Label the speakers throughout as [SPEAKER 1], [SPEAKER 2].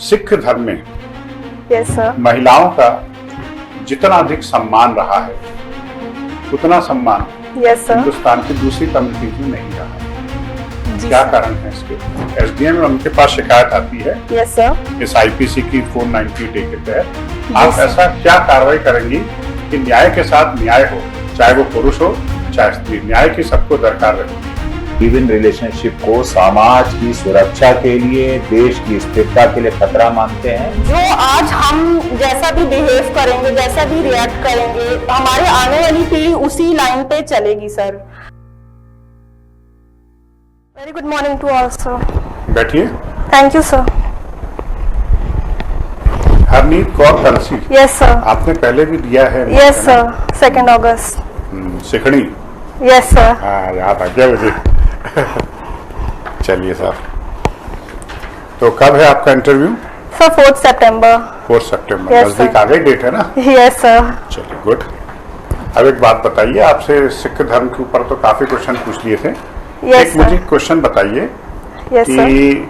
[SPEAKER 1] सिख धर्म में
[SPEAKER 2] yes sir.
[SPEAKER 1] महिलाओं का जितना अधिक सम्मान रहा है उतना सम्मान
[SPEAKER 2] यस सर।
[SPEAKER 1] हिंदुस्तान की दूसरी कम्युनिटीज में नहीं रहा है।
[SPEAKER 2] जी
[SPEAKER 1] क्या
[SPEAKER 2] सर।
[SPEAKER 1] कारण है इसके? एसडीएम में उनके पास शिकायत आती है
[SPEAKER 2] यस सर।
[SPEAKER 1] इस आईपीसी की 498 के तहत। आप
[SPEAKER 2] सर।
[SPEAKER 1] ऐसा क्या कार्रवाई करेंगी कि न्याय के साथ न्याय हो, चाहे वो पुरुष हो चाहे स्त्री, न्याय की सबको दरकार रहे।
[SPEAKER 3] लिव इन रिलेशनशिप को समाज की सुरक्षा के लिए, देश की स्थिरता के लिए खतरा मानते हैं।
[SPEAKER 2] जो आज हम जैसा भी बिहेव करेंगे, जैसा भी रिएक्ट करेंगे, हमारे आने वाली पीढ़ी उसी लाइन पे चलेगी sir. Very good morning to all sir.
[SPEAKER 1] बैठिए।
[SPEAKER 2] Thank you sir.
[SPEAKER 1] Harneet Kaur Kalsi.
[SPEAKER 2] Yes sir.
[SPEAKER 1] आपने पहले भी दिया है?
[SPEAKER 2] यस सर, 2 अगस्त।
[SPEAKER 1] सिखड़ी।
[SPEAKER 2] Yes sir.
[SPEAKER 1] हाँ, याद आ गया मुझे। चलिए सर, तो कब है आपका इंटरव्यू?
[SPEAKER 2] सर 4 सितंबर।
[SPEAKER 1] 4 सितंबर।
[SPEAKER 2] Yes,
[SPEAKER 1] नजदीक
[SPEAKER 2] sir.
[SPEAKER 1] आ गई डेट है ना?
[SPEAKER 2] Yes sir.
[SPEAKER 1] चलिए, गुड। अब एक बात बताइए, आपसे सिख धर्म के ऊपर तो काफी क्वेश्चन पूछ लिए थे।
[SPEAKER 2] यस
[SPEAKER 1] एक मुझे
[SPEAKER 2] सर।
[SPEAKER 1] क्वेश्चन बताइए
[SPEAKER 2] यस सर।
[SPEAKER 1] कि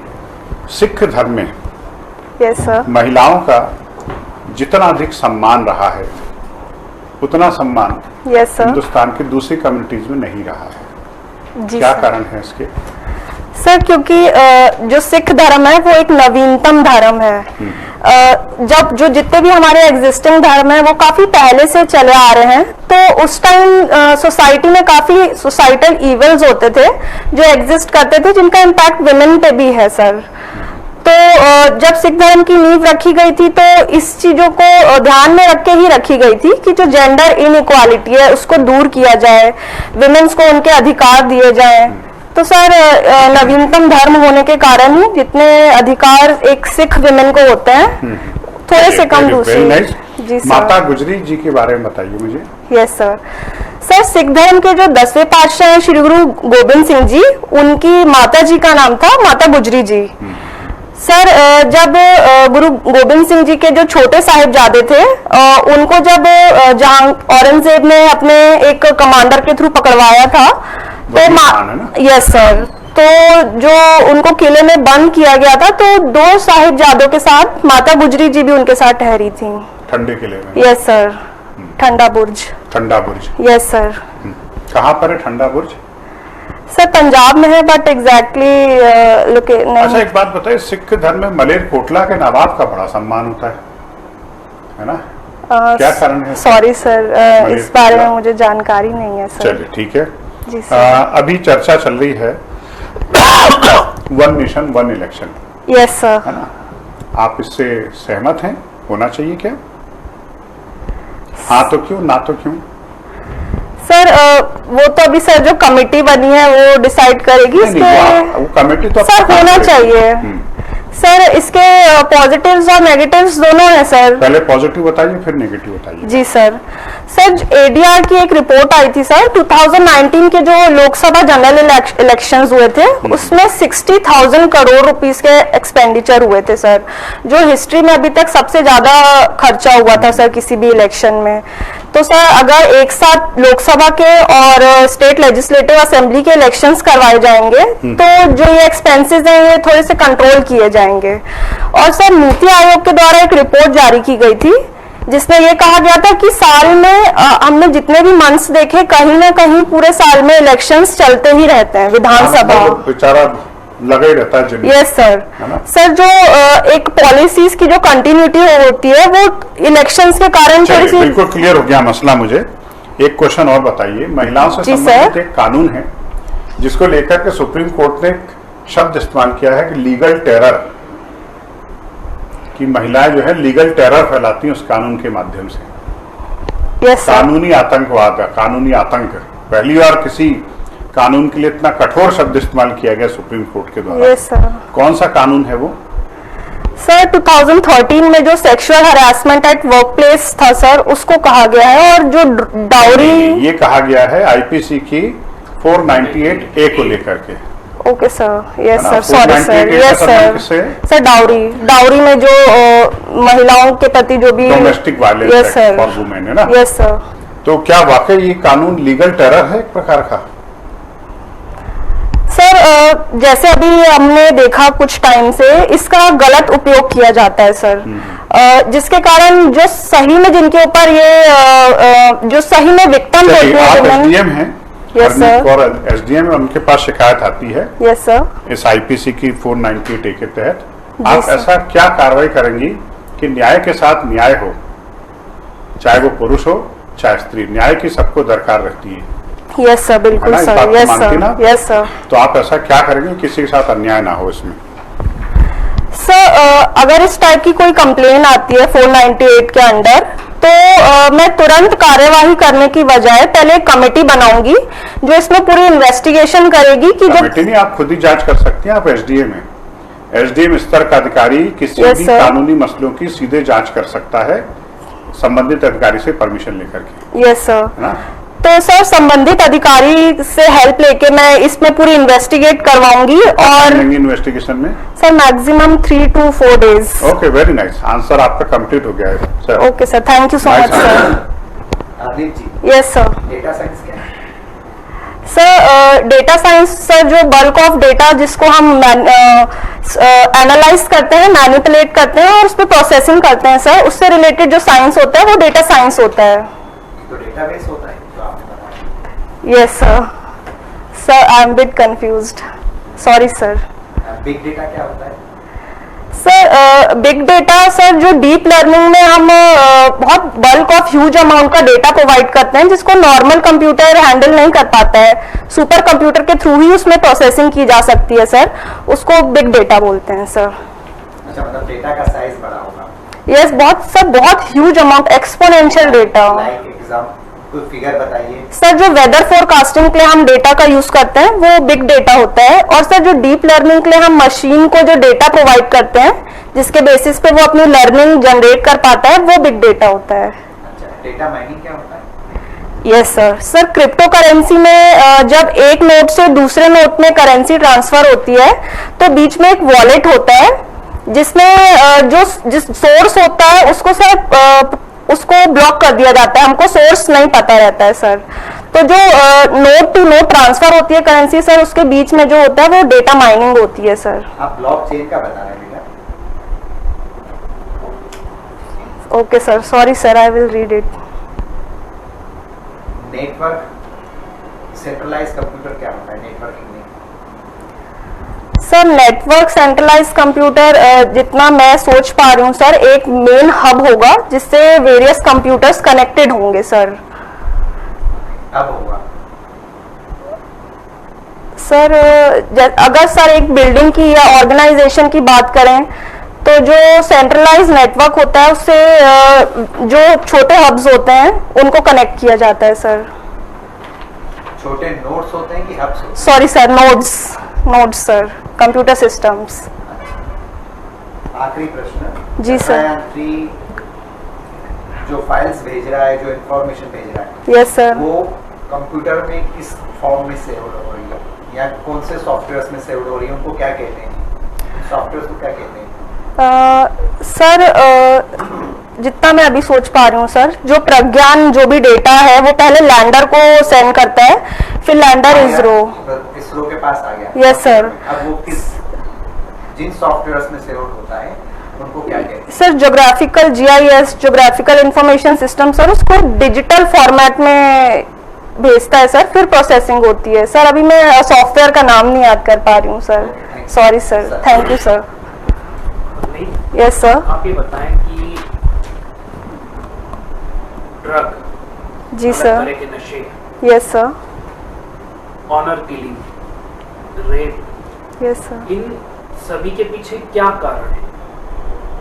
[SPEAKER 1] सिख धर्म में
[SPEAKER 2] यस सर।
[SPEAKER 1] महिलाओं का जितना अधिक सम्मान रहा है उतना सम्मान
[SPEAKER 2] यस सर।
[SPEAKER 1] हिंदुस्तान की दूसरी कम्युनिटीज में नहीं रहा है।
[SPEAKER 2] जी
[SPEAKER 1] क्या
[SPEAKER 2] सर।
[SPEAKER 1] कारण है इसके?
[SPEAKER 2] सर क्योंकि जो सिख धर्म है वो एक नवीनतम धर्म है। जब जो जितने भी हमारे एग्जिस्टिंग धर्म है वो काफी पहले से चले आ रहे हैं, तो उस टाइम सोसाइटी में काफी सोसाइटल इवल्स होते थे जो एग्जिस्ट करते थे, जिनका इम्पैक्ट वुमेन पे भी है सर। तो जब सिख धर्म की नींव रखी गई थी तो इस चीजों को ध्यान में रख के ही रखी गई थी कि जो जेंडर इनइक्वालिटी है उसको दूर किया जाए, विमेन्स को उनके अधिकार दिए जाए। तो सर नवीनतम धर्म होने के कारण ही जितने अधिकार एक सिख विमेन को होते हैं थोड़े से कम दूसरी। जी सर।
[SPEAKER 1] माता गुजरी जी के बारे में बताइए मुझे।
[SPEAKER 2] Yes sir. सर सिख धर्म के जो 10वें पातशाह हैं श्री गुरु गोबिंद सिंह जी, उनकी माता जी का नाम था माता गुजरी जी। सर जब गुरु गोबिंद सिंह जी के जो छोटे साहिबजादे थे, उनको जब औरंगजेब ने अपने एक कमांडर के थ्रू पकड़वाया था तो यस सर, तो जो उनको किले में बंद किया गया था तो 2 साहिबजादों के साथ माता गुजरी जी भी उनके साथ ठहरी थी
[SPEAKER 1] ठंडे किले में।
[SPEAKER 2] Yes sir. ठंडा बुर्ज।
[SPEAKER 1] ठंडा बुर्ज।
[SPEAKER 2] Yes sir.
[SPEAKER 1] कहाँ पर है ठंडा बुर्ज?
[SPEAKER 2] सर पंजाब में है, बट एग्जैक्टली लोकेशन
[SPEAKER 1] अच्छा, एक बात बताइए, सिख धर्म में मलेर कोटला के नवाब का बड़ा सम्मान होता है ना? क्या कारण है?
[SPEAKER 2] सॉरी सर, इस बारे में मुझे जानकारी नहीं है सर।
[SPEAKER 1] चलिए ठीक है।
[SPEAKER 2] जी सर।
[SPEAKER 1] अभी चर्चा चल रही है one nation one election,
[SPEAKER 2] yes sir.
[SPEAKER 1] है ना? आप इससे सहमत हैं? होना चाहिए क्या? हाँ तो क्यों, ना तो क्यों?
[SPEAKER 2] सर वो तो अभी सर जो कमेटी बनी है वो डिसाइड करेगी
[SPEAKER 1] नहीं,
[SPEAKER 2] इसके।
[SPEAKER 1] वो कमेटी तो
[SPEAKER 2] सर होना चाहिए सर, इसके पॉजिटिव्स और नेगेटिव्स दोनों हैं सर।
[SPEAKER 1] पहले पॉजिटिव बताइए फिर नेगेटिव बताइए।
[SPEAKER 2] जी सर। सर एडीआर की एक रिपोर्ट आई थी सर, 2019 के जो लोकसभा जनरल इलेक्शंस हुए थे उसमें 60,000 करोड़ रुपीस के एक्सपेंडिचर हुए थे सर, जो हिस्ट्री में अभी तक सबसे ज्यादा खर्चा हुआ था सर किसी भी इलेक्शन में। तो सर अगर एक साथ लोकसभा के और स्टेट लेजिस्लेटिव असेंबली के इलेक्शंस करवाए जाएंगे तो जो ये एक्सपेंसेस हैं ये थोड़े से कंट्रोल किए जाएंगे। और सर नीति आयोग के द्वारा एक रिपोर्ट जारी की गई थी जिसमें ये कहा गया था कि साल में हमने जितने भी मंथ्स देखे कहीं ना कहीं पूरे साल में इलेक्शंस चलते ही रहते हैं विधानसभा।
[SPEAKER 1] बेचारा लगा ही रहता है।
[SPEAKER 2] Yes sir. सर जो एक पॉलिसीज की जो कंटिन्यूटी होती है वो इलेक्शंस के कारण थोड़ी सी।
[SPEAKER 1] बिल्कुल क्लियर हो गया मसला। मुझे एक क्वेश्चन और बताइए, महिलाओं से संबंधित एक कानून है जिसको लेकर के सुप्रीम कोर्ट ने एक शब्द इस्तेमाल किया है कि लीगल टेरर, कि महिलाएं जो है लीगल टेरर फैलाती हैं उस कानून के माध्यम से।
[SPEAKER 2] Yes sir.
[SPEAKER 1] कानूनी आतंकवाद, कानूनी आतंक, पहली बार किसी कानून के लिए इतना कठोर शब्द इस्तेमाल किया गया सुप्रीम कोर्ट के द्वारा।
[SPEAKER 2] Yes sir.
[SPEAKER 1] कौन सा कानून है वो?
[SPEAKER 2] सर 2013 में जो sexual harassment at work place था सर उसको कहा गया है, और जो डाउरी
[SPEAKER 1] ये कहा गया है आईपीसी की 498 ए को लेकर के।
[SPEAKER 2] Okay sir. Yes sir. Sorry sir. Yes sir. Sir dowry में जो महिलाओं के प्रति जो भी
[SPEAKER 1] domestic violence
[SPEAKER 2] yes sir
[SPEAKER 1] for women है ना?
[SPEAKER 2] Yes sir.
[SPEAKER 1] तो क्या वाकई ये कानून लीगल टेरर है एक प्रकार का?
[SPEAKER 2] सर जैसे अभी हमने देखा कुछ टाइम से इसका गलत उपयोग किया जाता है सर, जिसके कारण जो सही में जिनके ऊपर ये जो सही में विक्टिम होते हैं,
[SPEAKER 1] आप एसडीएम हैं?
[SPEAKER 2] Yes sir.
[SPEAKER 1] और एसडीएम उनके पास शिकायत आती है
[SPEAKER 2] यस सर।
[SPEAKER 1] इस आईपीसी की 498A के तहत,
[SPEAKER 2] जी
[SPEAKER 1] आप
[SPEAKER 2] सर।
[SPEAKER 1] ऐसा क्या कार्रवाई करेंगी कि न्याय के साथ न्याय हो, चाहे वो पुरुष हो चाहे स्त्री, न्याय की सबको दरकार रहती है।
[SPEAKER 2] यस सर, बिल्कुल
[SPEAKER 1] है ना? इस
[SPEAKER 2] सर।
[SPEAKER 1] बात को
[SPEAKER 2] यस
[SPEAKER 1] मानती
[SPEAKER 2] सर,
[SPEAKER 1] ना?
[SPEAKER 2] Yes sir.
[SPEAKER 1] तो आप ऐसा क्या करेंगे किसी के साथ अन्याय ना हो इसमें?
[SPEAKER 2] सर अगर इस टाइप की कोई कंप्लेन आती है 498 के अंडर, तो मैं तुरंत कार्यवाही करने की बजाय पहले एक कमेटी बनाऊंगी जो इसमें पूरी इन्वेस्टिगेशन करेगी कि
[SPEAKER 1] कमेटी नहीं, आप खुद ही जांच कर सकते हैं। आप एसडीएम हैं, एसडीएम स्तर का अधिकारी किसी
[SPEAKER 2] Yes,
[SPEAKER 1] भी
[SPEAKER 2] sir.
[SPEAKER 1] कानूनी मसलों की सीधे जांच कर सकता है संबंधित अधिकारी से परमिशन लेकर के,
[SPEAKER 2] यस सर।
[SPEAKER 1] है ना?
[SPEAKER 2] तो सर संबंधित अधिकारी से हेल्प लेके मैं इसमें पूरी इन्वेस्टिगेट करवाऊंगी और
[SPEAKER 1] इन्वेस्टिगेशन में
[SPEAKER 2] sir maximum 3 to 4 days.
[SPEAKER 1] Okay, very nice, answer आपका कंप्लीट हो गया है sir.
[SPEAKER 2] Okay sir, thank you so
[SPEAKER 1] Nice
[SPEAKER 2] much sir.
[SPEAKER 4] Aditya ji,
[SPEAKER 2] yes sir.
[SPEAKER 4] Data science क्या है?
[SPEAKER 2] सर डेटा साइंस सर जो बल्क ऑफ डेटा जिसको हम एनालाइज करते हैं, मैनिपुलेट करते हैं और उस पर प्रोसेसिंग करते हैं सर, उससे रिलेटेड जो साइंस होता है वो डेटा साइंस होता है।
[SPEAKER 4] तो डेटाबेस होता है जो आपने बताया।
[SPEAKER 2] Yes sir. Sir I am bit confused, sorry sir.
[SPEAKER 4] Big data क्या होता है?
[SPEAKER 2] सर बिग डेटा सर जो डीप लर्निंग में हम बहुत बल्क ऑफ ह्यूज अमाउंट का डेटा प्रोवाइड करते हैं जिसको नॉर्मल कंप्यूटर हैंडल नहीं कर पाता है, सुपर कंप्यूटर के थ्रू ही उसमें प्रोसेसिंग की जा सकती है सर, उसको बिग डेटा बोलते हैं सर।
[SPEAKER 4] अच्छा, मतलब डेटा का साइज बड़ा होगा।
[SPEAKER 2] यस, बहुत सर, बहुत huge amount, exponential data.
[SPEAKER 4] Like exam कोई फिगर बताइए।
[SPEAKER 2] सर जो वेदर फोरकास्टिंग के लिए हम डेटा का यूज करते हैं वो बिग डेटा होता है, और सर जो डीप लर्निंग के लिए हम मशीन को जो डेटा प्रोवाइड करते हैं जिसके बेसिस पे वो अपनी लर्निंग जनरेट कर पाता है वो बिग डेटा होता है।
[SPEAKER 4] अच्छा, डेटा माइनिंग क्या होता है?
[SPEAKER 2] Yes sir. Sir crypto currency में जब एक नोट से दूसरे नोट में करेंसी ट्रांसफर होती है तो बीच में एक वॉलेट होता है जिसमें जिस सोर्स होता है उसको सर उसको ब्लॉक कर दिया जाता है, हमको सोर्स नहीं पता रहता है सर। तो जो नोट टू नोट ट्रांसफर होती है करेंसी सर, उसके बीच में जो होता है वो डेटा माइनिंग होती है सर।
[SPEAKER 4] आप ब्लॉकचेन का बता रहे हैं बेटा?
[SPEAKER 2] Okay sir, sorry sir, I will read it.
[SPEAKER 4] Network centralise computer क्या होता है? नेटवर्किंग में
[SPEAKER 2] सर नेटवर्क सेंट्रलाइज कंप्यूटर जितना मैं सोच पा रही हूँ सर, एक मेन हब होगा जिससे वेरियस कंप्यूटर्स कनेक्टेड होंगे सर।
[SPEAKER 4] अब होगा
[SPEAKER 2] सर अगर सर एक बिल्डिंग की या ऑर्गेनाइजेशन की बात करें तो जो सेंट्रलाइज नेटवर्क होता है उससे जो छोटे हब्स होते हैं उनको कनेक्ट किया जाता है सर।
[SPEAKER 4] छोटे नोड्स होते हैं कि हब्स होते
[SPEAKER 2] sorry sir, nodes sir, computer systems.
[SPEAKER 4] हैं? आखिरी प्रश्न।
[SPEAKER 2] जी सर।
[SPEAKER 4] चंद्रयान-3 जो फाइल्स भेज रहा है, जो इंफॉर्मेशन भेज रहा है,
[SPEAKER 2] यस सर।
[SPEAKER 4] वो कंप्यूटर में किस फॉर्म में सेव हो रही है या कौन से सॉफ्टवेयर में सेव हो रही है? उनको क्या कहते हैं? सॉफ्टवेयर को क्या कहते हैं?
[SPEAKER 2] सर जितना मैं अभी सोच पा रही हूँ सर, जो प्रज्ञान जो भी डेटा है वो पहले लैंडर को सेंड करता है, फिर लैंडर
[SPEAKER 4] इसरो के पास आ गया।
[SPEAKER 2] Yes sir.
[SPEAKER 4] अब वो जिन सॉफ्टवेयर में सेव होता है उनको क्या कहते हैं?
[SPEAKER 2] Sir geographical GIS, geographical information system sir, उसको डिजिटल फॉर्मेट में भेजता है सर, फिर प्रोसेसिंग होती है सर। अभी मैं सॉफ्टवेयर का नाम नहीं याद कर पा रही हूँ sir, sorry sir. Thank you sir. Yes sir.
[SPEAKER 5] आप ये बताएं कि ड्रग,
[SPEAKER 2] जी
[SPEAKER 5] अलग
[SPEAKER 2] सर।
[SPEAKER 5] तरह के नशे,
[SPEAKER 2] yes sir.
[SPEAKER 5] Honour killing, rape,
[SPEAKER 2] yes sir.
[SPEAKER 5] इन सभी के पीछे क्या कारण है?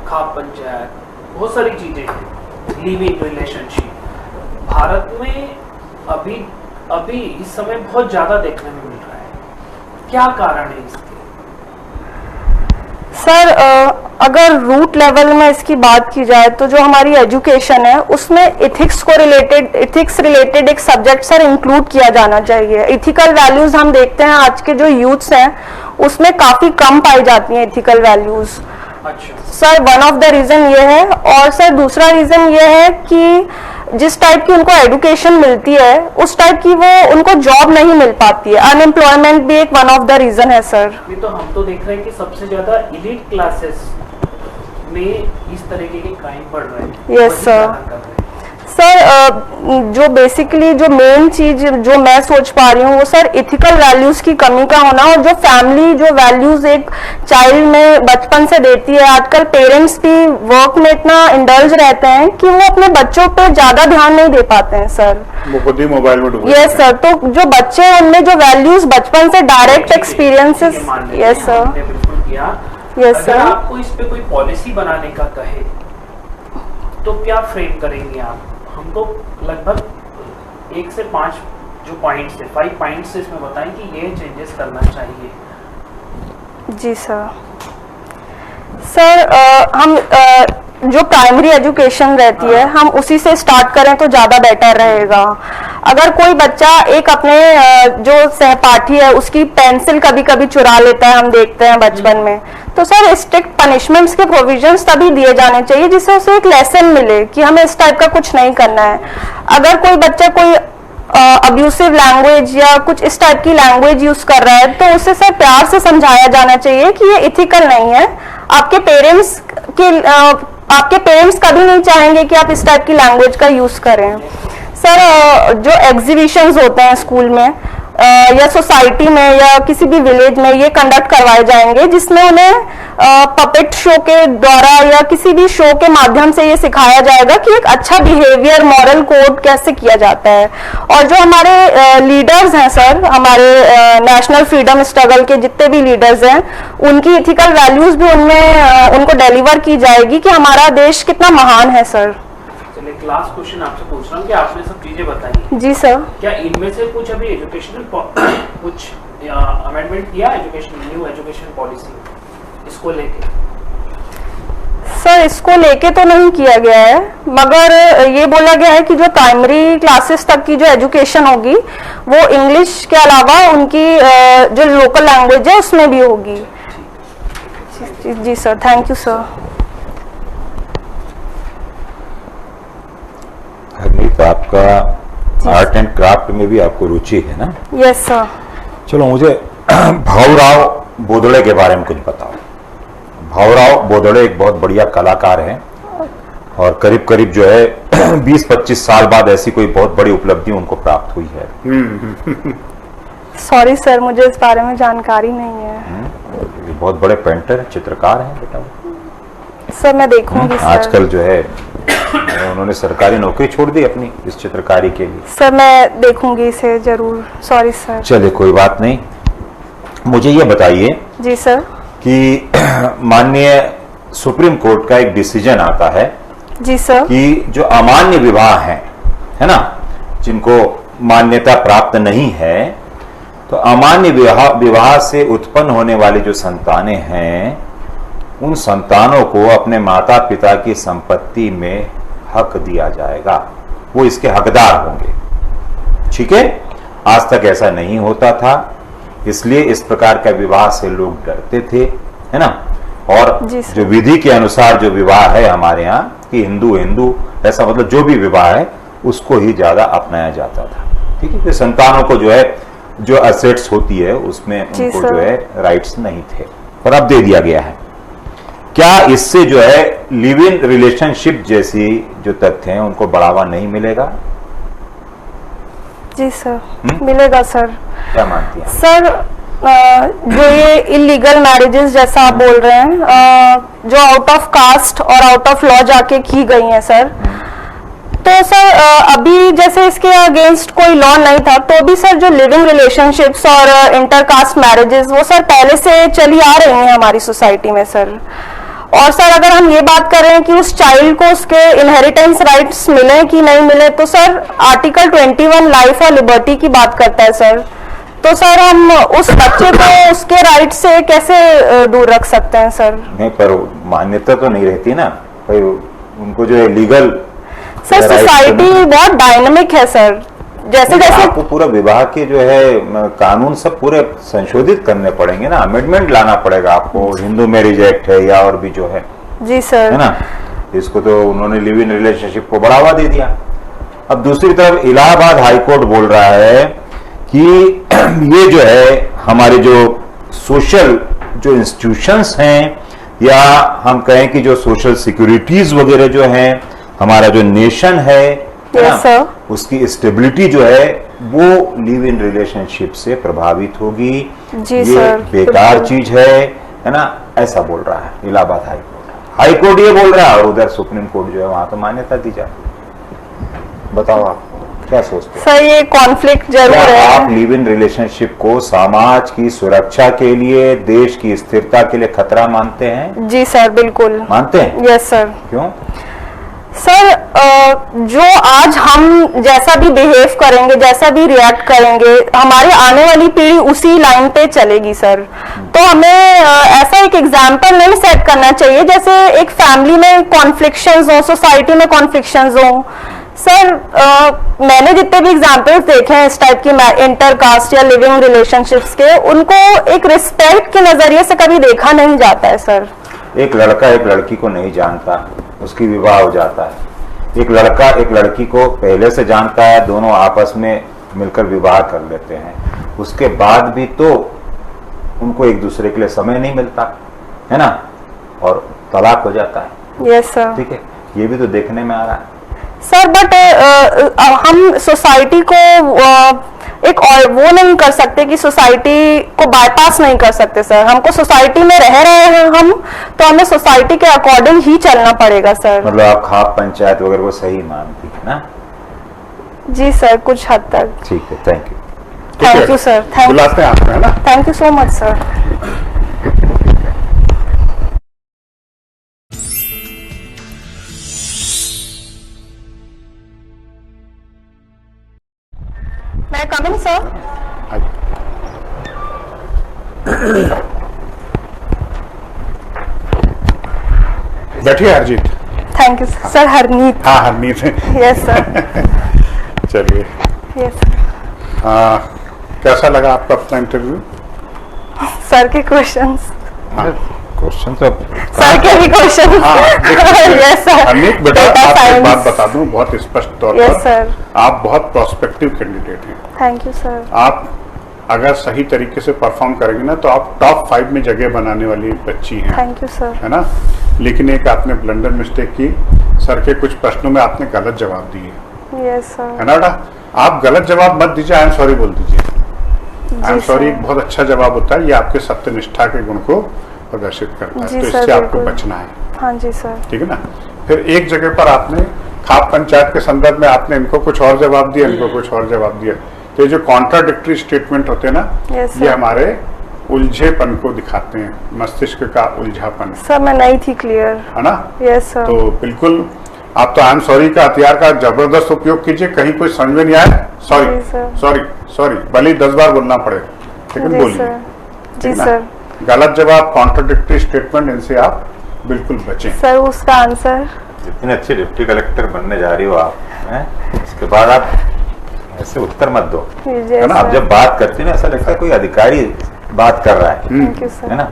[SPEAKER 5] खाप पंचायत, बहुत सारी चीजें हैं, लिविंग रिलेशनशिप भारत में अभी इस समय बहुत ज्यादा देखने में मिल रहा है। क्या कारण है इसके?
[SPEAKER 2] सर अगर रूट लेवल में इसकी बात की जाए तो जो हमारी एजुकेशन है उसमें इथिक्स रिलेटेड एक सब्जेक्ट सर इंक्लूड किया जाना चाहिए। इथिकल वैल्यूज हम देखते हैं आज के जो यूथ्स हैं उसमें काफी कम पाई जाती हैं इथिकल वैल्यूज।
[SPEAKER 5] अच्छा
[SPEAKER 2] sir one of the reason ये है, और सर दूसरा रीजन ये है कि जिस टाइप की उनको एजुकेशन मिलती है उस टाइप की वो उनको जॉब नहीं मिल पाती है। अनएम्प्लॉयमेंट भी एक वन ऑफ द रीजन है सर।
[SPEAKER 5] ये तो हम तो देख रहे हैं कि सबसे ज्यादा एलीट क्लासेस में इस तरीके के क्राइम बढ़ रहे हैं।
[SPEAKER 2] Yes, sir. सर जो बेसिकली जो मेन चीज जो मैं सोच पा रही हूँ वो सर इथिकल वैल्यूज की कमी का होना, और जो फैमिली जो वैल्यूज एक चाइल्ड में बचपन से देती है। आजकल पेरेंट्स भी वर्क में इतना इंडल्ज रहते हैं कि वो अपने बच्चों पे ज्यादा ध्यान नहीं दे पाते हैं सर।
[SPEAKER 1] वो खुद ही मोबाइल में डूबे।
[SPEAKER 2] यस सर, तो जो बच्चे हैं उनमें जो वैल्यूज बचपन से डायरेक्ट एक्सपीरियंसेस। यस सर,
[SPEAKER 5] बिल्कुल किया।
[SPEAKER 2] यस
[SPEAKER 5] अगर
[SPEAKER 2] सर।
[SPEAKER 5] आपको इस पे कोई पॉलिसी बनाने का कहे तो क्या फ्रेम करेंगे आप? हमको लगभग 1 से 5 जो पॉइंट्स है, 5 पॉइंट्स इसमें बताएं कि ये चेंजेस करना चाहिए।
[SPEAKER 2] जी सर। सर हम जो प्राइमरी एजुकेशन रहती है हम उसी से स्टार्ट करें तो ज़्यादा बेटर रहेगा। अगर कोई बच्चा एक अपने जो सहपाठी है उसकी पेंसिल कभी कभी चुरा लेता है, हम देखते हैं बचपन में, तो सर स्ट्रिक्ट पनिशमेंट्स के प्रोविजंस तभी दिए जाने चाहिए जिससे उसे एक लेसन मिले कि हमें इस टाइप का कुछ नहीं करना है। अगर कोई बच्चा कोई अब्यूसिव लैंग्वेज या कुछ इस टाइप की लैंग्वेज यूज कर रहा है तो उसे सर प्यार से समझाया जाना चाहिए कि ये इथिकल नहीं है। आपके पेरेंट्स कभी नहीं चाहेंगे कि आप इस टाइप की लैंग्वेज का यूज करें। सर जो एग्जीबिशंस होते हैं स्कूल में या सोसाइटी में या किसी भी विलेज में ये कंडक्ट करवाए जाएंगे जिसमें उन्हें पपेट शो के द्वारा या किसी भी शो के माध्यम से ये सिखाया जाएगा कि एक अच्छा बिहेवियर मॉरल कोड कैसे किया जाता है। और जो हमारे लीडर्स हैं सर, हमारे नेशनल फ्रीडम स्ट्रगल के जितने भी लीडर्स हैं उनकी इथिकल वैल्यूज भी उनमें उनको डिलीवर की जाएगी कि हमारा देश कितना महान है सर।
[SPEAKER 5] चलिए लास्ट क्वेश्चन आपसे पूछ रहा हूँ कि आपने सब चीजें बताई।
[SPEAKER 2] जी सर। क्या
[SPEAKER 5] इनमें से कुछ अभी एजुकेशनल कुछ अमेंडमेंट किया न्यू एजुकेशन पॉलिसी इसको लेके?
[SPEAKER 2] सर इसको लेके तो नहीं किया गया है, मगर ये बोला गया है कि जो प्राइमरी क्लासेस तक की जो एजुकेशन होगी वो इंग्लिश के अलावा उनकी जो लोकल लैंग्वेज है उसमें भी होगी। जी सर, थैंक यू सर।
[SPEAKER 3] तो आपका आर्ट एंड क्राफ्ट में भी आपको रुचि है ना?
[SPEAKER 2] Yes sir.
[SPEAKER 3] चलो मुझे भाऊराव बोदड़े के बारे में कुछ बताओ। भाऊराव बोदड़े एक बहुत बढ़िया कलाकार हैं और करीब करीब जो है 20-25 साल बाद ऐसी कोई बहुत बड़ी उपलब्धि उनको प्राप्त हुई है।
[SPEAKER 2] सॉरी सर, मुझे इस बारे में जानकारी नहीं है।
[SPEAKER 3] ये बहुत बड़े पेंटर चित्रकार हैं बेटा।
[SPEAKER 2] सर मैं देखूंगी सर।
[SPEAKER 3] आजकल जो है उन्होंने सरकारी नौकरी छोड़ दी अपनी इस चित्रकारी के लिए।
[SPEAKER 2] सर मैं देखूंगी इसे जरूर। Sorry sir.
[SPEAKER 3] चलिए कोई बात नहीं। मुझे ये बताइए
[SPEAKER 2] जी सर
[SPEAKER 3] कि माननीय सुप्रीम कोर्ट का एक डिसीजन आता है
[SPEAKER 2] जी सर
[SPEAKER 3] कि जो अमान्य विवाह हैं, है ना, जिनको मान्यता प्राप्त नहीं है, तो अमान्य विवाह से उत्पन्न होने वाली जो संतानें हैं उन संतानों को अपने माता पिता की संपत्ति में हक दिया जाएगा, वो इसके हकदार होंगे। ठीक है, आज तक ऐसा नहीं होता था, इसलिए इस प्रकार का विवाह से लोग डरते थे, है ना। और जो विधि के अनुसार जो विवाह है हमारे यहाँ कि हिंदू हिंदू ऐसा मतलब जो भी विवाह है उसको ही ज्यादा अपनाया जाता था। ठीक है, तो संतानों को जो है जो असेट्स होती है उसमें उनको जो है राइट्स नहीं थे, पर अब दे दिया गया है। क्या इससे जो है लिव इन रिलेशनशिप जैसी जो तथ्य हैं उनको बढ़ावा नहीं मिलेगा?
[SPEAKER 2] जी सर मिलेगा सर।
[SPEAKER 3] क्या मानती हैं
[SPEAKER 2] सर? जो ये इलीगल मैरिजेस जैसा आप बोल रहे हैं जो आउट ऑफ कास्ट और आउट ऑफ लॉ जाके की गई हैं सर, तो सर अभी जैसे इसके अगेंस्ट कोई लॉ नहीं था तो भी सर जो लिविंग रिलेशनशिप्स और इंटरकास्ट मैरिजेस वो सर पहले से चली आ रही हैं हमारी सोसाइटी में सर। और सर अगर हम ये बात करें कि उस चाइल्ड को उसके इनहेरिटेंस राइट्स मिले कि नहीं मिले, तो सर आर्टिकल 21 लाइफ और लिबर्टी की बात करता है सर। तो सर हम उस बच्चे को उसके राइट से कैसे दूर रख सकते हैं सर?
[SPEAKER 3] नहीं, पर मान्यता तो नहीं रहती ना भाई उनको जो है लीगल।
[SPEAKER 2] सर सोसाइटी बहुत डायनामिक है सर, जैसे जैसे
[SPEAKER 3] आपको पूरा विवाह के जो है कानून सब पूरे संशोधित करने पड़ेंगे ना, अमेंडमेंट लाना पड़ेगा आपको। हिंदू मैरिज एक्ट है या और भी जो है।
[SPEAKER 2] जी सर,
[SPEAKER 3] है ना, इसको तो उन्होंने लिव इन रिलेशनशिप को बढ़ावा दे दिया। अब दूसरी तरफ इलाहाबाद हाईकोर्ट बोल रहा है कि ये जो है हमारे जो सोशल जो इंस्टीट्यूशंस हैं, या हम कहें कि जो सोशल सिक्योरिटीज वगैरह जो हैं, हमारा जो नेशन है
[SPEAKER 2] Yes, sir.
[SPEAKER 3] उसकी स्टेबिलिटी जो है वो लिव इन रिलेशनशिप से प्रभावित होगी।
[SPEAKER 2] जी,
[SPEAKER 3] ये
[SPEAKER 2] सर,
[SPEAKER 3] बेकार
[SPEAKER 2] बिल्कुल।
[SPEAKER 3] चीज है ना, ऐसा बोल रहा है इलाहाबाद हाईकोर्ट ये बोल रहा है, और उधर सुप्रीम कोर्ट जो है वहां तो मान्यता दी जाती। बताओ आप क्या सोचते हो?
[SPEAKER 2] सर ये कॉन्फ्लिक्ट जरूर
[SPEAKER 3] क्या आप
[SPEAKER 2] है।
[SPEAKER 3] लिव इन रिलेशनशिप को समाज की सुरक्षा के लिए, देश की स्थिरता के लिए खतरा मानते हैं?
[SPEAKER 2] जी सर, बिल्कुल
[SPEAKER 3] मानते हैं?
[SPEAKER 2] Yes sir.
[SPEAKER 3] क्यों?
[SPEAKER 2] सर जो आज हम जैसा भी बिहेव करेंगे, जैसा भी रिएक्ट करेंगे, हमारी आने वाली पीढ़ी उसी लाइन पे चलेगी सर। तो हमें ऐसा एक एग्जाम्पल नहीं सेट करना चाहिए जैसे एक फैमिली में कॉन्फ्लिक्शंस हो, सोसाइटी में कॉन्फ्लिक्शंस हो। सर मैंने जितने भी एग्जाम्पल्स देखे हैं इस टाइप की इंटरकास्ट या लिविंग रिलेशनशिप्स के, उनको एक रिस्पेक्ट के नजरिए से कभी देखा नहीं जाता है सर।
[SPEAKER 3] एक लड़का एक लड़की को नहीं जानता, उसकी विवाह हो जाता है। एक लड़का एक लड़की को पहले से जानता है, दोनों आपस में मिलकर विवाह कर लेते हैं, उसके बाद भी तो उनको एक दूसरे के लिए समय नहीं मिलता है ना, और तलाक हो जाता है।
[SPEAKER 2] Yes sir.
[SPEAKER 3] ठीक है, ये भी तो देखने में आ रहा है
[SPEAKER 2] सर। बट हम सोसाइटी को एक और वो नहीं कर सकते कि सोसाइटी को बाईपास नहीं कर सकते सर। हमको सोसाइटी में रह रहे हैं हम, तो हमें सोसाइटी के अकॉर्डिंग ही चलना पड़ेगा सर।
[SPEAKER 3] मतलब आप खाप पंचायत वगैरह को सही मानती है ना?
[SPEAKER 2] जी सर, कुछ हद तक।
[SPEAKER 3] ठीक है, thank you.
[SPEAKER 2] Thank you sir.
[SPEAKER 1] बुलाते हैं आपको, है ना?
[SPEAKER 2] Thank you so much sir. मैं कमिंग सर?
[SPEAKER 1] बैठिए Harjeet.
[SPEAKER 2] Thank you sir. Harneet.
[SPEAKER 1] हाँ हरनीत।
[SPEAKER 2] Yes sir.
[SPEAKER 1] चलिए,
[SPEAKER 2] यस
[SPEAKER 1] कैसा लगा आपका अपना इंटरव्यू?
[SPEAKER 2] सर के क्वेश्चंस।
[SPEAKER 3] क्वेश्चन तो
[SPEAKER 2] सर के भी क्वेश्चन। Yes sir.
[SPEAKER 1] हरनीत बेटा, आपको एक बात बता दूं बहुत स्पष्ट तौर
[SPEAKER 2] Yes,
[SPEAKER 1] पर,
[SPEAKER 2] sir.
[SPEAKER 1] आप बहुत प्रोस्पेक्टिव कैंडिडेट हैं।
[SPEAKER 2] Thank you sir.
[SPEAKER 1] आप अगर सही तरीके से परफॉर्म करेंगे ना तो आप टॉप 5 में जगह बनाने वाली बच्ची हैं,
[SPEAKER 2] थैंक यू सर।
[SPEAKER 1] है ना? लेकिन एक आपने ब्लंडर मिस्टेक की, सर के कुछ प्रश्नों में आपने गलत जवाब दिए,
[SPEAKER 2] यस सर।
[SPEAKER 1] है ना बेटा? आप गलत जवाब मत दीजिए, आई एम सॉरी बोल दीजिए। I am
[SPEAKER 2] ji
[SPEAKER 1] sorry
[SPEAKER 2] sir.
[SPEAKER 1] एक बहुत अच्छा जवाब होता है, ये आपके सत्यनिष्ठा के गुण को प्रदर्शित करता है।
[SPEAKER 2] जी
[SPEAKER 1] तो
[SPEAKER 2] सर,
[SPEAKER 1] इससे आपको
[SPEAKER 2] बिल्कुल।
[SPEAKER 1] बचना है,
[SPEAKER 2] हाँ जी सर।
[SPEAKER 1] ठीक है ना? फिर एक जगह पर आपने खाप पंचायत के संदर्भ में आपने इनको कुछ और जवाब दिया, इनको कुछ और जवाब दिया। तो ये जो कॉन्ट्राडिक्टरी स्टेटमेंट होते हैं ना,
[SPEAKER 2] Yes,
[SPEAKER 1] ये
[SPEAKER 2] sir.
[SPEAKER 1] हमारे उलझेपन को दिखाते हैं, मस्तिष्क का उलझापन,
[SPEAKER 2] सर मैं नहीं थी क्लियर।
[SPEAKER 1] है ना?
[SPEAKER 2] Yes sir.
[SPEAKER 1] तो बिल्कुल आप तो आई एम सॉरी का हथियार का जबरदस्त उपयोग कीजिए, कहीं कोई समझ में नहीं आए, सॉरी
[SPEAKER 2] जी, सर।
[SPEAKER 1] सॉरी सॉरी, भले ही 10 बार बोलना पड़े, लेकिन
[SPEAKER 2] जी
[SPEAKER 1] बोलिए।
[SPEAKER 2] सर। जी
[SPEAKER 1] ठीक ना?
[SPEAKER 2] सर।
[SPEAKER 1] गलत जवाब, कॉन्ट्राडिक्टरी स्टेटमेंट, इनसे आप बिल्कुल बचें।
[SPEAKER 2] सर उसका आंसर।
[SPEAKER 3] जितने अच्छे डिप्टी कलेक्टर बनने जा रही हो आप, हैं? उसके बाद आप ऐसे उत्तर मत दो, है ना? आप जब बात करते हैं ना ऐसा लगता है कोई अधिकारी बात कर रहा है,
[SPEAKER 2] थैंक यू सर।
[SPEAKER 3] है ना?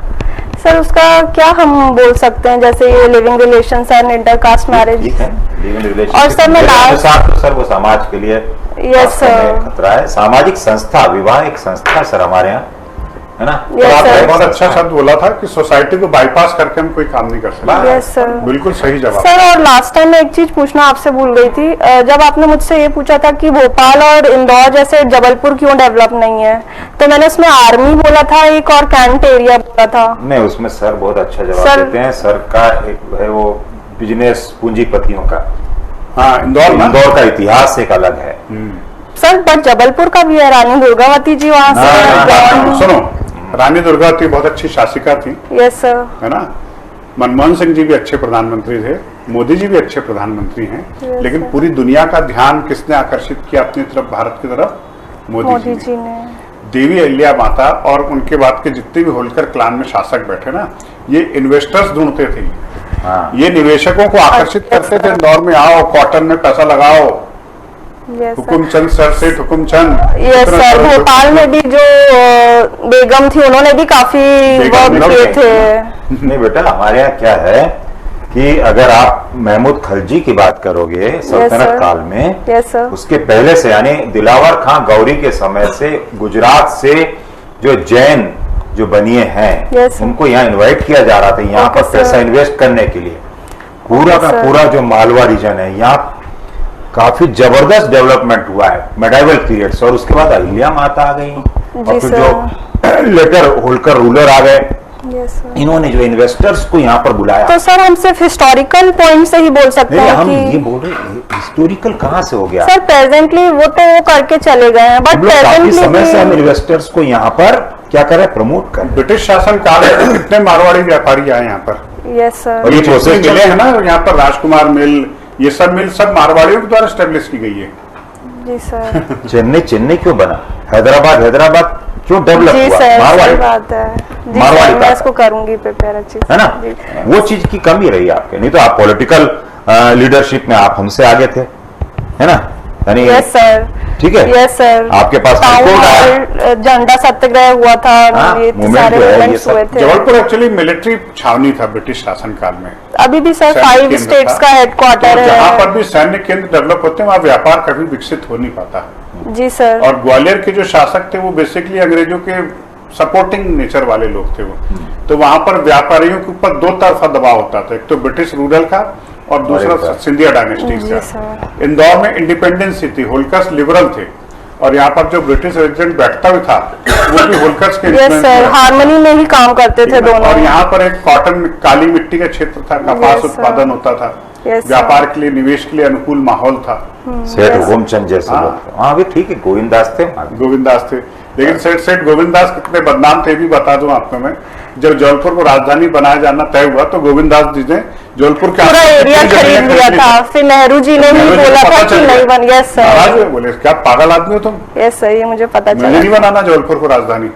[SPEAKER 2] सर उसका क्या हम बोल सकते हैं, जैसे ये living relations and intercaste marriage.
[SPEAKER 3] ठीक है, लिव इन रिलेशनशिप
[SPEAKER 2] और सर मैं
[SPEAKER 3] मेरे
[SPEAKER 2] लास्ट-
[SPEAKER 3] अनुसार तो सर वो समाज के लिए
[SPEAKER 2] Yes,
[SPEAKER 3] वास्तव में
[SPEAKER 2] sir.
[SPEAKER 3] खतरा है। सामाजिक संस्था, विवाह एक संस्था सर हमारे यहाँ, है ना?
[SPEAKER 2] Yes,
[SPEAKER 1] और आपने
[SPEAKER 2] sir.
[SPEAKER 1] बहुत अच्छा शब्द बोला था कि सोसाइटी को बाईपास करके हम कोई काम नहीं कर सकते।
[SPEAKER 2] Yes sir.
[SPEAKER 1] बिल्कुल सही जवाब।
[SPEAKER 2] सर और लास्ट टाइम मैं एक चीज पूछना आपसे भूल गई थी, जब आपने मुझसे ये पूछा था कि भोपाल और इंदौर जैसे जबलपुर क्यों डेवलप नहीं है, तो मैंने उसमें आर्मी बोला था एक, और कैंट एरिया बोला था।
[SPEAKER 3] नहीं, उसमें सर बहुत अच्छा जवाब
[SPEAKER 2] सर-
[SPEAKER 3] देते हैं। सर का एक है वो बिजनेस पूंजीपतियों का,
[SPEAKER 1] हाँ इंदौर ना,
[SPEAKER 3] इंदौर का इतिहास एक अलग है।
[SPEAKER 2] सर बट जबलपुर का भी है, रानी दुर्गावती जी वहाँ से।
[SPEAKER 1] सुनो, रानी दुर्गावती बहुत अच्छी शासिका थी,
[SPEAKER 2] यस सर।
[SPEAKER 1] है ना? मनमोहन सिंह जी भी अच्छे प्रधानमंत्री थे, मोदी जी भी अच्छे प्रधानमंत्री हैं,
[SPEAKER 2] Yes,
[SPEAKER 1] लेकिन
[SPEAKER 2] sir.
[SPEAKER 1] पूरी दुनिया का ध्यान किसने आकर्षित किया अपनी तरफ, भारत की तरफ? मोदी
[SPEAKER 2] मोदी
[SPEAKER 1] जी
[SPEAKER 2] जी
[SPEAKER 1] ने।
[SPEAKER 2] ने।
[SPEAKER 1] देवी अहिल्या माता और उनके बाद के जितने भी होलकर क्लान में शासक बैठे ना, ये इन्वेस्टर्स ढूंढते थे,
[SPEAKER 3] हाँ,
[SPEAKER 1] ये निवेशकों को आकर्षित करते थे, इंदौर में आओ, कॉटन में पैसा लगाओ,
[SPEAKER 2] यस सर।
[SPEAKER 1] हुकुमचंद सर से हुकुमचंद।
[SPEAKER 2] Yes sir. भोपाल में भी जो बेगम थी उन्होंने भी काफी
[SPEAKER 1] बेगम
[SPEAKER 2] वर्क किए
[SPEAKER 1] लोग
[SPEAKER 2] थे।
[SPEAKER 3] नहीं बेटा, हमारे यहाँ क्या है कि अगर आप महमूद खलजी की बात करोगे सल्तनत
[SPEAKER 2] sir.
[SPEAKER 3] काल में,
[SPEAKER 2] यस सर,
[SPEAKER 3] उसके पहले से यानी दिलावर खां गौरी के समय से गुजरात से जो जैन जो बनिए हैं
[SPEAKER 2] Yes, sir.
[SPEAKER 3] उनको यहाँ इनवाइट किया जा रहा था यहाँ
[SPEAKER 2] Okay,
[SPEAKER 3] पर पैसा
[SPEAKER 2] sir.
[SPEAKER 3] इन्वेस्ट करने के लिए। पूरा
[SPEAKER 2] Okay,
[SPEAKER 3] का
[SPEAKER 2] sir.
[SPEAKER 3] पूरा जो मालवा रीजन है यहाँ काफी जबरदस्त डेवलपमेंट हुआ है मेडाइवल पीरियड से, और उसके बाद अहिल्या माता आ गई और फिर
[SPEAKER 2] sir.
[SPEAKER 3] जो लेटर होल्कर रूलर आ गए,
[SPEAKER 2] यस सर।
[SPEAKER 3] इन्होंने जो इन्वेस्टर्स को यहाँ पर बुलाया।
[SPEAKER 2] तो सर हम सिर्फ हिस्टोरिकल पॉइंट से ही बोल सकते
[SPEAKER 3] नहीं,
[SPEAKER 2] हैं
[SPEAKER 3] हम ये
[SPEAKER 2] कि
[SPEAKER 3] बोल रहे हिस्टोरिकल कहाँ से हो गया?
[SPEAKER 2] सर प्रेजेंटली वो तो वो करके चले गए हैं, बट
[SPEAKER 3] हम लोग काफी समय से हम
[SPEAKER 2] प्रेजेंटली
[SPEAKER 3] इन्वेस्टर्स को यहाँ पर क्या करें, प्रमोट करें।
[SPEAKER 1] ब्रिटिश शासन काल में कितने मारवाड़ी व्यापारी आए यहाँ पर,
[SPEAKER 2] यस सर,
[SPEAKER 3] और ये प्रोसेस
[SPEAKER 1] मिले हैं ना यहाँ पर, राजकुमार मिल, ये सब मिल सब मारवाड़ियों के द्वारा स्टेब्लिश की गई है।
[SPEAKER 2] जी सर,
[SPEAKER 3] चेन्नई क्यों बना, हैदराबाद क्यों डेवलप
[SPEAKER 2] जी
[SPEAKER 3] हुआ?
[SPEAKER 2] सर, सही
[SPEAKER 3] मारवाड़ी,
[SPEAKER 2] बात है। जी
[SPEAKER 3] मारवाड़ी
[SPEAKER 2] सर, मैं
[SPEAKER 3] का।
[SPEAKER 2] इसको करूंगी प्रिपेयर अच्छी से।
[SPEAKER 3] है ना,
[SPEAKER 2] जी।
[SPEAKER 3] वो चीज की कमी रही आपके, नहीं तो आप पॉलिटिकल लीडरशिप में आप हमसे आगे थे, है ना, यानी
[SPEAKER 2] यस सर,
[SPEAKER 3] ठीक है,
[SPEAKER 2] यस सर,
[SPEAKER 3] आपके पास
[SPEAKER 2] टाउन
[SPEAKER 3] रिपोर्ट आया।
[SPEAKER 2] हॉल, झंडा सत्याग्रह हुआ था,
[SPEAKER 3] हाँ,
[SPEAKER 2] ये
[SPEAKER 3] movement
[SPEAKER 2] सारे
[SPEAKER 3] जो है, ये
[SPEAKER 2] मूवमेंट्स
[SPEAKER 3] सब
[SPEAKER 2] हुए थे।
[SPEAKER 1] जबलपुर एक्चुअली मिलिट्री छावनी था ब्रिटिश शासन काल में।
[SPEAKER 2] अभी भी सर
[SPEAKER 1] सैनिक
[SPEAKER 2] 5
[SPEAKER 1] केंद्र
[SPEAKER 2] स्टेट्स
[SPEAKER 1] था।
[SPEAKER 2] का हेडक्वार्टर
[SPEAKER 1] तो जहाँ
[SPEAKER 2] है।
[SPEAKER 1] पर भी सैन्य केंद्र डेवलप होते हैं वहाँ व्यापार कभी विकसित हो नहीं पाता।
[SPEAKER 2] जी सर,
[SPEAKER 1] और ग्वालियर के जो शासक थे वो बेसिकली अंग्रेजों के सपोर्टिंग नेचर वाले लोग थे वो, तो वहां पर व्यापारियों के ऊपर दो तरफा दबाव होता था, एक तो ब्रिटिश रूरल का और दूसरा
[SPEAKER 3] और एक
[SPEAKER 1] सिंधिया डायनेस्टी
[SPEAKER 2] जी
[SPEAKER 1] का।
[SPEAKER 2] सर।
[SPEAKER 1] इंदौर में इंडिपेंडेंसी थी, होल्कर्स लिबरल थे, और यहाँ पर जो ब्रिटिश रेजिडेंट बैठता भी था वो भी होल्कर्स के
[SPEAKER 2] यस
[SPEAKER 1] influence
[SPEAKER 2] सर,
[SPEAKER 1] में था।
[SPEAKER 2] हार्मनी में ही काम करते थे दोनों।
[SPEAKER 1] और यहाँ पर एक कॉटन काली मिट्टी का क्षेत्र था, कपास
[SPEAKER 2] Yes, sir.
[SPEAKER 1] उत्पादन होता था,
[SPEAKER 2] Yes, sir.
[SPEAKER 1] व्यापार के लिए निवेश के लिए अनुकूल माहौल था।
[SPEAKER 3] सेठ
[SPEAKER 2] yes.
[SPEAKER 3] हुकुमचंद जैसे
[SPEAKER 1] हाँ।
[SPEAKER 3] लोग थे। हाँ भी ठीक है, गोविंदास थे वहाँ भी।
[SPEAKER 1] गोविंदास थे, लेकिन सेठ गोविंदास कितने बदनाम थे भी बता दूं आपको मैं। जब जबलपुर को राजधानी बनाया जाना तय हुआ तो गोविंदास जी ने जबलपुर के
[SPEAKER 2] पूरा
[SPEAKER 1] आसपास
[SPEAKER 2] एरिया
[SPEAKER 1] कितनी जमीनें
[SPEAKER 2] खरीद लिया
[SPEAKER 1] खरीदी
[SPEAKER 2] था,
[SPEAKER 1] थी।
[SPEAKER 2] फिर नेहरू जी ने ही
[SPEAKER 1] नेहरू जी को
[SPEAKER 2] बोला
[SPEAKER 1] पता
[SPEAKER 2] था कि
[SPEAKER 1] चल
[SPEAKER 2] नहीं
[SPEAKER 1] गया।
[SPEAKER 2] बन। यस
[SPEAKER 1] नाराज हुए,
[SPEAKER 2] सर,
[SPEAKER 1] बोले क्या पागल आदमी हो तुम,
[SPEAKER 2] यस सर, ये मुझे पता
[SPEAKER 1] मैंने
[SPEAKER 2] चला।
[SPEAKER 1] नहीं बनाना जबलपुर को राजधानी,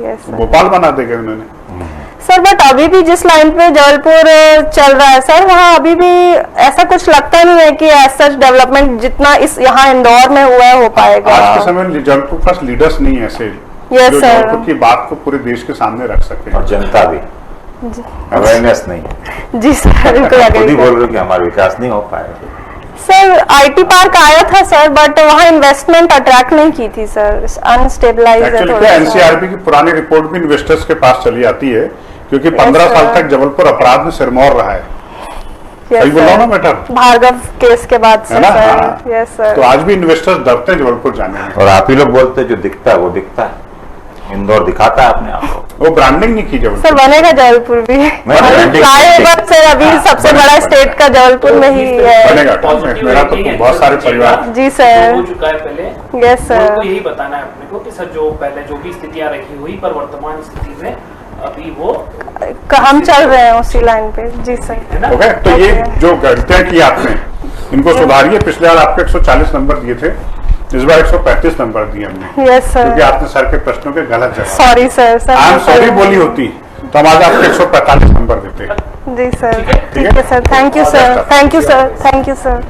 [SPEAKER 2] यस सर।
[SPEAKER 1] भोपाल बना देंगे उन्होंने।
[SPEAKER 2] सर बट अभी भी जिस लाइन पे जबलपुर चल रहा है सर, वहाँ अभी भी ऐसा कुछ लगता नहीं है कि एज सच डेवलपमेंट जितना इस यहाँ इंदौर में हुआ है हो पाएगा।
[SPEAKER 1] आज के समय में जबलपुर पास लीडर्स नहीं है ऐसे
[SPEAKER 2] Yes,
[SPEAKER 1] जो
[SPEAKER 2] sir.
[SPEAKER 1] जबलपुर की बात को पूरे देश के सामने रख सके।
[SPEAKER 3] और जनता भी अवेयरनेस नहीं है।
[SPEAKER 2] जी सर, बिल्कुल
[SPEAKER 3] खुद ही
[SPEAKER 2] agree
[SPEAKER 3] बोल
[SPEAKER 2] कर-
[SPEAKER 3] रहे हो कि हमारा विकास नहीं हो पाएगा।
[SPEAKER 2] सर आईटी पार्क आया था सर, बट वहाँ इन्वेस्टमेंट अट्रैक्ट नहीं की थी सर, अनस्टेबलाइज है
[SPEAKER 1] एक्चुअली
[SPEAKER 2] थोड़ा
[SPEAKER 1] क्या
[SPEAKER 2] सा।
[SPEAKER 1] एनसीआरबी की पुरानी रिपोर्ट भी इन्वेस्टर्स के पास चली आती है, क्योंकि 15 साल
[SPEAKER 2] sir.
[SPEAKER 1] तक जबलपुर अपराध में सिरमौर रहा है।
[SPEAKER 2] Yes,
[SPEAKER 1] सही बोल रहा हूँ
[SPEAKER 2] sir.
[SPEAKER 1] ना बेटा,
[SPEAKER 2] भार्गव केस के बाद से
[SPEAKER 1] है ना?
[SPEAKER 2] सर।
[SPEAKER 1] हाँ।
[SPEAKER 2] यस
[SPEAKER 1] तो
[SPEAKER 2] सर,
[SPEAKER 1] आज भी इन्वेस्टर्स डरते हैं जबलपुर जाने में।
[SPEAKER 3] और आप ही लोग बोलते हैं जो दिखता है वो दिखता है, इंदौर दिखाता है अपने आप को।
[SPEAKER 1] वो ब्रांडिंग नहीं की
[SPEAKER 2] सर
[SPEAKER 1] जबलपुर।
[SPEAKER 2] बनेगा जबलपुर भी।
[SPEAKER 3] branding-
[SPEAKER 2] फ्लाईओवर सर अभी सबसे
[SPEAKER 1] बनेगा,
[SPEAKER 2] बड़ा स्टेट का जबलपुर में ही है।
[SPEAKER 1] बनेगा,
[SPEAKER 5] पॉजिटिव
[SPEAKER 1] मेरा तो
[SPEAKER 5] रेटिंग है,
[SPEAKER 1] बहुत सारे
[SPEAKER 5] चीज़
[SPEAKER 1] परिवार-
[SPEAKER 5] का
[SPEAKER 2] जी सर।
[SPEAKER 5] जो हो चुका है पहले।
[SPEAKER 2] यस सर,
[SPEAKER 5] उनको यही बताना है अपने को कि सर जो पहले जो भी स्थितियां रखी हुई पर वर्तमान स्थिति में अभी वो
[SPEAKER 2] हम चल रहे हैं उसी लाइन पे। जी सर,
[SPEAKER 5] है ना।
[SPEAKER 1] ओके, तो ये
[SPEAKER 2] Okay.
[SPEAKER 1] जो गलतियां की आपने इनको सुधारिए। पिछले बार आपको 140 नंबर दिए थे, इस बार 135 नंबर दिए हमने,
[SPEAKER 2] यस
[SPEAKER 1] क्योंकि
[SPEAKER 2] सर,
[SPEAKER 1] आपने सर के प्रश्नों के गलत जवाब।
[SPEAKER 2] Sorry sir. Sir
[SPEAKER 1] I am sorry बोली होती तो हम आज आपको 145 नंबर देते।
[SPEAKER 2] जी सर,
[SPEAKER 1] ठीक है?
[SPEAKER 2] ठीक है sir, thank you sir, thank you sir, thank you sir.